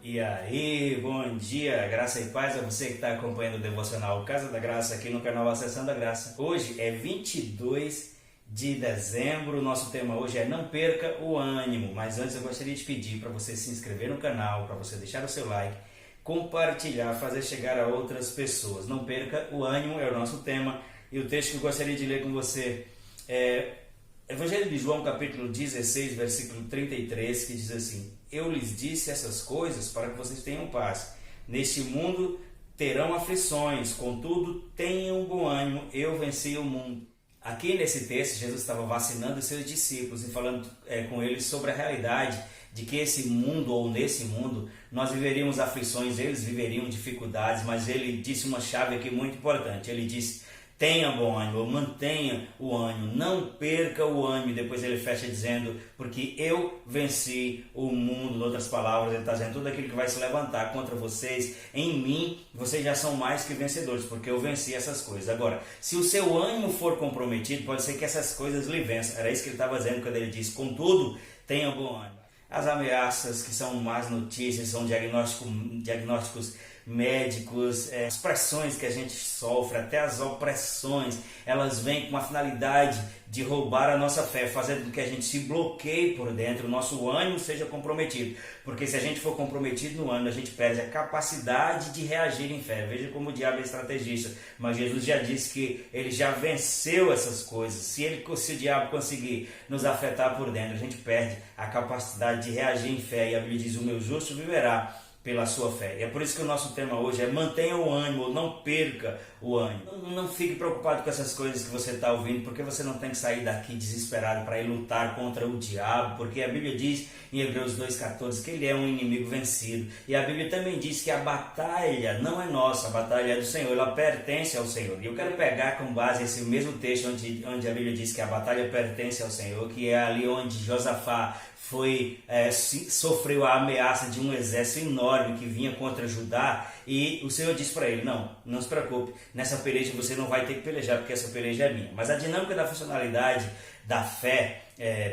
E aí, bom dia, graça e paz a você que está acompanhando o Devocional Casa da Graça aqui no canal Acessando a Graça. Hoje é 22 de dezembro, nosso tema hoje é Não Perca o Ânimo. Mas antes eu gostaria de pedir para você se inscrever no canal, para você deixar o seu like, compartilhar, fazer chegar a outras pessoas. Não perca o ânimo é o nosso tema e o texto que eu gostaria de ler com você é Evangelho de João, capítulo 16, versículo 33, que diz assim: Eu lhes disse essas coisas para que vocês tenham paz. Neste mundo terão aflições, contudo tenham bom ânimo, eu venci o mundo. Aqui nesse texto, Jesus estava vacinando os seus discípulos e falando com eles sobre a realidade de que esse mundo, ou nesse mundo, nós viveríamos aflições, eles viveriam dificuldades, mas ele disse uma chave aqui muito importante. Ele disse: tenha bom ânimo, mantenha o ânimo, não perca o ânimo. Depois ele fecha dizendo: porque eu venci o mundo. Em outras palavras, ele está dizendo: tudo aquilo que vai se levantar contra vocês, em mim, vocês já são mais que vencedores, porque eu venci essas coisas. Agora, se o seu ânimo for comprometido, pode ser que essas coisas lhe vençam. Era isso que ele estava dizendo quando ele disse: contudo, tenha bom ânimo. As ameaças, que são más notícias, são diagnósticos médicos, as pressões que a gente sofre, até as opressões, elas vêm com a finalidade de roubar a nossa fé, fazendo com que a gente se bloqueie por dentro, o nosso ânimo seja comprometido. Porque se a gente for comprometido no ânimo, a gente perde a capacidade de reagir em fé. Veja como o diabo é estrategista, mas Jesus já disse que ele já venceu essas coisas. Se o diabo conseguir nos afetar por dentro, a gente perde a capacidade de reagir em fé. E a Bíblia diz: o meu justo viverá pela sua fé. E é por isso que o nosso tema hoje é mantenha o ânimo, ou não perca o ânimo. Não fique preocupado com essas coisas que você está ouvindo, porque você não tem que sair daqui desesperado para ir lutar contra o diabo, porque a Bíblia diz em Hebreus 2,14 que ele é um inimigo vencido. E a Bíblia também diz que a batalha não é nossa, a batalha é do Senhor, ela pertence ao Senhor. E eu quero pegar com base esse mesmo texto onde a Bíblia diz que a batalha pertence ao Senhor, que é ali onde Josafá sofreu a ameaça de um exército enorme que vinha contra Judá, e o Senhor disse para ele: não se preocupe, nessa peleja você não vai ter que pelejar, porque essa peleja é minha. Mas a dinâmica da funcionalidade da fé,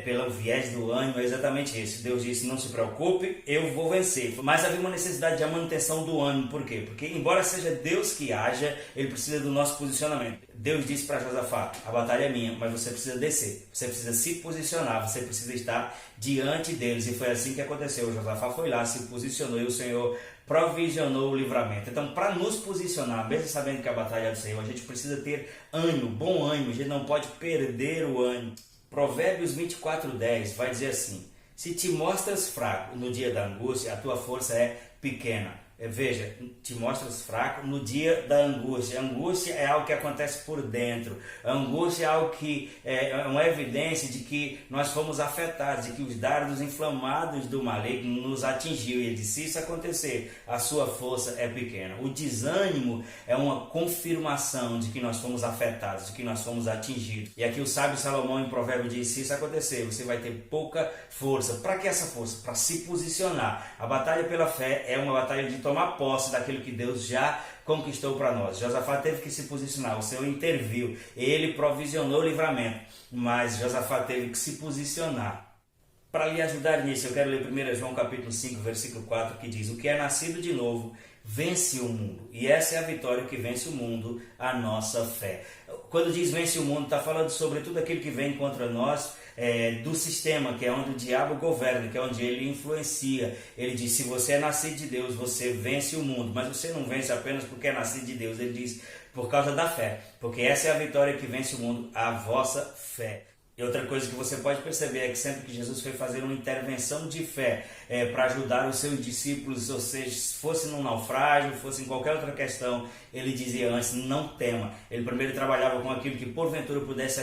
pelo viés do ânimo, é exatamente isso. Deus disse: não se preocupe, eu vou vencer. Mas havia uma necessidade de manutenção do ânimo. Por quê? Porque embora seja Deus que haja, ele precisa do nosso posicionamento. Deus disse para Josafá: a batalha é minha, mas você precisa descer, você precisa se posicionar, você precisa estar diante deles. E foi assim que aconteceu. Josafá foi lá, se posicionou, e o Senhor provisionou o livramento. Então, para nos posicionar, mesmo sabendo que a batalha é do Senhor, a gente precisa ter ânimo, bom ânimo. A gente não pode perder o ânimo. Provérbios 24:10 vai dizer assim: se te mostras fraco no dia da angústia, a tua força é pequena. Veja, te mostras fraco no dia da angústia. A angústia é algo que acontece por dentro. A angústia é algo que é uma evidência de que nós fomos afetados, de que os dardos inflamados do maligno nos atingiu. E ele disse: se isso acontecer, a sua força é pequena. O desânimo é uma confirmação de que nós fomos afetados, de que nós fomos atingidos. E aqui o sábio Salomão em Provérbio diz: se isso acontecer, você vai ter pouca força. Para que essa força? Para se posicionar. A batalha pela fé é uma batalha de tomar posse daquilo que Deus já conquistou para nós. Josafá teve que se posicionar, o Senhor interviu, ele provisionou o livramento, mas Josafá teve que se posicionar. Para lhe ajudar nisso, eu quero ler 1 João capítulo 5, versículo 4, que diz: o que é nascido de novo vence o mundo, e essa é a vitória que vence o mundo, a nossa fé. Quando diz vence o mundo, está falando sobre tudo aquilo que vem contra nós, do sistema, que é onde o diabo governa, que é onde ele influencia. Ele diz: se você é nascido de Deus, você vence o mundo, mas você não vence apenas porque é nascido de Deus. Ele diz: por causa da fé, porque essa é a vitória que vence o mundo, a vossa fé. E outra coisa que você pode perceber é que sempre que Jesus foi fazer uma intervenção de fé para ajudar os seus discípulos, ou seja, se fosse num naufrágio, fosse em qualquer outra questão, ele dizia antes: não tema. Ele primeiro trabalhava com aquilo que porventura pudesse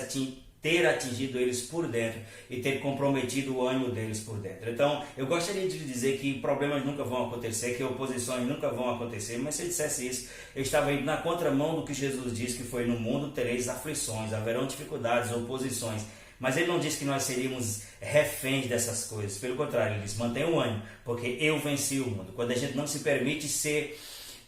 ter atingido eles por dentro e ter comprometido o ânimo deles por dentro. Então, eu gostaria de dizer que problemas nunca vão acontecer, que oposições nunca vão acontecer, mas se eu dissesse isso, eu estava indo na contramão do que Jesus disse, que foi: no mundo tereis aflições, haverão dificuldades, oposições. Mas ele não disse que nós seríamos reféns dessas coisas. Pelo contrário, ele disse: mantenha o ânimo, porque eu venci o mundo. Quando a gente não se permite ser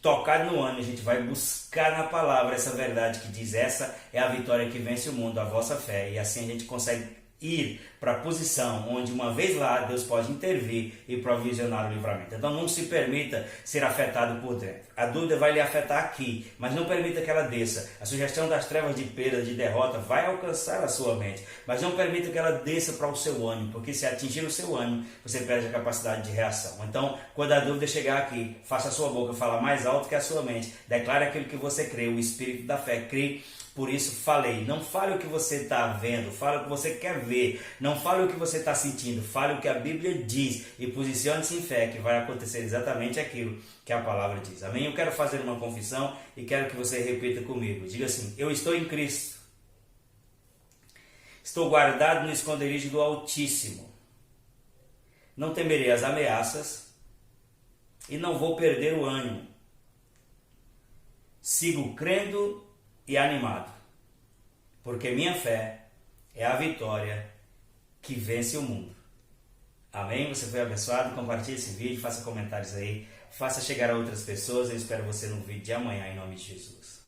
tocado no ânimo, a gente vai buscar na palavra essa verdade que diz: essa é a vitória que vence o mundo, a vossa fé. E assim a gente consegue ir para a posição onde uma vez lá Deus pode intervir e provisionar o livramento. Então não se permita ser afetado por dentro. A dúvida vai lhe afetar aqui, mas não permita que ela desça. A sugestão das trevas de perda, de derrota vai alcançar a sua mente, mas não permita que ela desça para o seu ânimo, porque se atingir o seu ânimo, você perde a capacidade de reação. Então, quando a dúvida chegar aqui, faça a sua boca falar mais alto que a sua mente. Declare aquilo que você crê, o espírito da fé crê. Por isso falei, não fale o que você está vendo, fale o que você quer ver, não fale o que você está sentindo, fale o que a Bíblia diz e posicione-se em fé que vai acontecer exatamente aquilo que a palavra diz. Amém? Eu quero fazer uma confissão e quero que você repita comigo. Diga assim: eu estou em Cristo, estou guardado no esconderijo do Altíssimo, não temerei as ameaças e não vou perder o ânimo, sigo crendo e animado, porque minha fé é a vitória que vence o mundo. Amém? Você foi abençoado? Compartilhe esse vídeo, faça comentários aí, faça chegar a outras pessoas. Eu espero você no vídeo de amanhã, em nome de Jesus.